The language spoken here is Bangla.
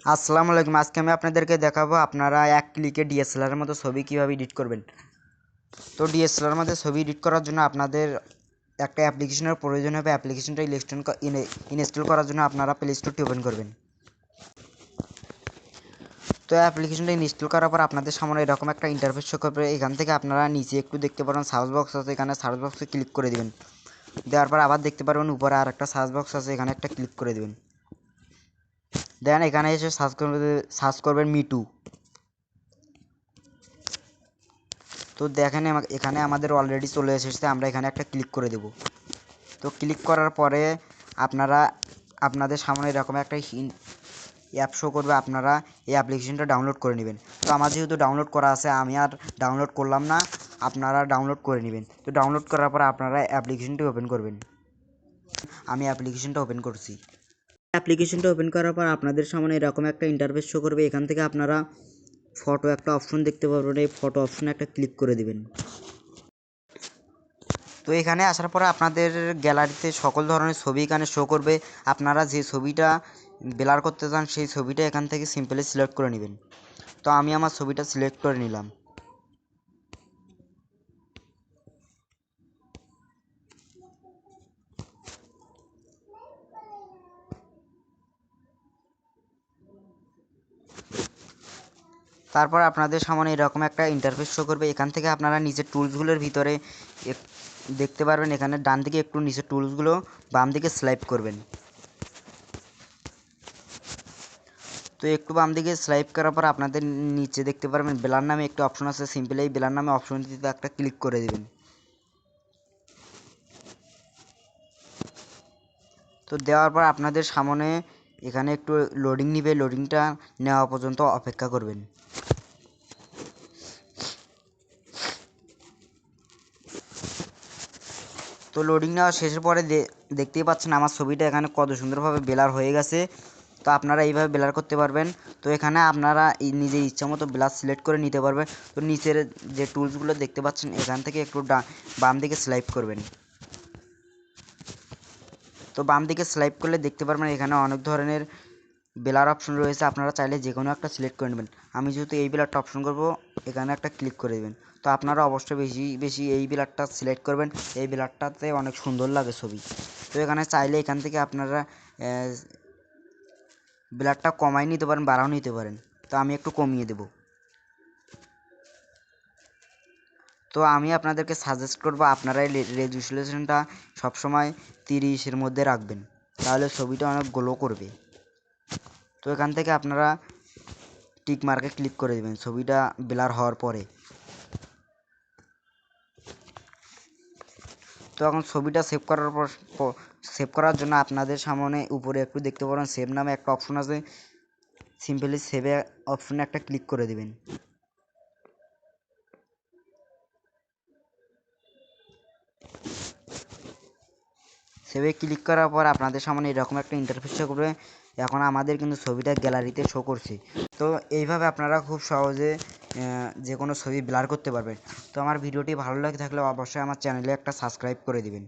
আসসালামু আলাইকুম। আজকে আমি আপনাদেরকে দেখাবো আপনারা এক ক্লিকে ডিএসএলআর এর মতো ছবি কিভাবে এডিট করবেন। তো ডিএসএলআর এর মধ্যে ছবি এডিট করার জন্য আপনাদের একটা অ্যাপ্লিকেশনের প্রয়োজন হবে। অ্যাপ্লিকেশনটা ইনস্টল করার জন্য আপনারা প্লে স্টোরটি ওপেন করবেন। তো অ্যাপ্লিকেশনটা ইনস্টল করার পর আপনাদের সামনে এরকম একটা ইন্টারফেস শো করবে। এখান থেকে আপনারা নিচে একটু দেখতে পারেন সার্চ বক্স আছে, এখানে সার্চ বক্সে ক্লিক করে দিবেন। দেওয়ার পর আবার দেখতে পারবেন উপরে আর একটা সার্চ বক্স আছে, এখানে একটা ক্লিক করে দিবেন। দেন এখানে এসে সার্চ করবেন মিটু। তো দেখেন এখানে আমাদের অলরেডি চলে এসেছে, আমরা এখানে একটা ক্লিক করে দেব। তো ক্লিক করার পরে আপনাদের সামনে এরকম একটা অ্যাপ শো করবে, আপনারা এই অ্যাপ্লিকেশনটা ডাউনলোড করে নেবেন। তো আমার যেহেতু ডাউনলোড করা আছে আমি আর ডাউনলোড করলাম না, আপনারা ডাউনলোড করে নেবেন। তো ডাউনলোড করার পর আপনারা অ্যাপ্লিকেশনটি ওপেন করবেন। আমি অ্যাপ্লিকেশনটা ওপেন করছি। অ্যাপ্লিকেশনটা ওপেন করার পর আপনাদের সামনে এরকম একটা ইন্টারফেস শো করবে। এখান থেকে আপনারা ফটো একটা অপশন দেখতে পারবেন, এই ফটো অপশনে একটা ক্লিক করে দিবেন। তো এখানে আসার পরে আপনাদের গ্যালারিতে সকল ধরনের ছবি এখানে শো করবে। আপনারা যে ছবিটা ব্লার করতে চান সেই ছবিটা এখান থেকে সিম্পলি সিলেক্ট করে নেবেন। তো আমি আমার ছবিটা সিলেক্ট করে নিলাম। তারপর আপনাদের সামনে এরকম একটা ইন্টারফেস শো করবে। এখান থেকে আপনারা নিচের টুলসগুলোর ভিতরে দেখতে পারবেন, এখানে ডান দিকে একটু নিচের টুলসগুলো বাম দিকে স্লাইপ করবেন। তো একটু বাম দিকে স্লাইপ করার পর আপনাদের নিচে দেখতে পারবেন ব্লার নামে একটি অপশন আছে, সিম্পলি এই ব্লার নামে অপশনটিতে একটা ক্লিক করে দেবেন। তো দেওয়ার পর আপনাদের সামনে এখানে একটু লোডিং নিবে, লোডিংটা নেওয়া পর্যন্ত অপেক্ষা করবেন। তো লোডিং নেওয়া শেষের পরে দেখতেই পাচ্ছেন আমার ছবিটা এখানে কত সুন্দরভাবে ব্লার হয়ে গেছে। তো আপনারা এইভাবে ব্লার করতে পারবেন। তো এখানে আপনারা নিজের ইচ্ছা মতো ব্লার সিলেক্ট করে নিতে পারবেন। তো নিচের যে টুলসগুলো দেখতে পাচ্ছেন এখান থেকে একটু বাম দিকে স্লাইপ করবেন। তো বাম দিকে স্লাইপ করলে দেখতে পারবেন এখানে অনেক ধরনের ব্লার অপশন রয়েছে, আপনারা চাইলে যে কোনো একটা সিলেক্ট করে নেবেন। আমি যেহেতু এই ব্লারটা অপশন করব, এখানে একটা ক্লিক করে দেবেন। তো আপনারা অবশ্যই বেশি বেশি এই ব্লারটা সিলেক্ট করবেন, এই ব্লারটাতে অনেক সুন্দর লাগে ছবি। তো এখানে চাইলে এখান থেকে আপনারা ব্লারটা কমাই নিতে পারেন, বাড়াও নিতে পারেন। তো আমি একটু কমিয়ে দেব। তো আমি আপনাদেরকে সাজেস্ট করব আপনারা এই রেজুলেশনটা সবসময় 30-এর মধ্যে রাখবেন, তাহলে ছবিটা অনেক গ্লো করবে। তো এখান থেকে আপনারা টিক মার্কে ক্লিক করে দেবেন ছবিটা ব্লার হওয়ার পরে। তো এখন ছবিটা সেভ করার জন্য আপনাদের সামনে উপরে একটু দেখতে পারেন সেভ নামে একটা অপশন আছে, সিম্পলি সেভে অপশনে একটা ক্লিক করে দেবেন। সেভে ক্লিক করার পর আপনাদের সামনে এরকম একটা ইন্টারফেস শো করবে। এখন আমাদের কিন্তু ছবিটা গ্যালারিতে শো করছে। তো এইভাবে আপনারা খুব সহজে যে কোনো ছবি ব্লার করতে পারবেন। তো আমার ভিডিওটি ভালো লাগে থাকলে অবশ্যই আমার চ্যানেলে একটা সাবস্ক্রাইব করে দিবেন।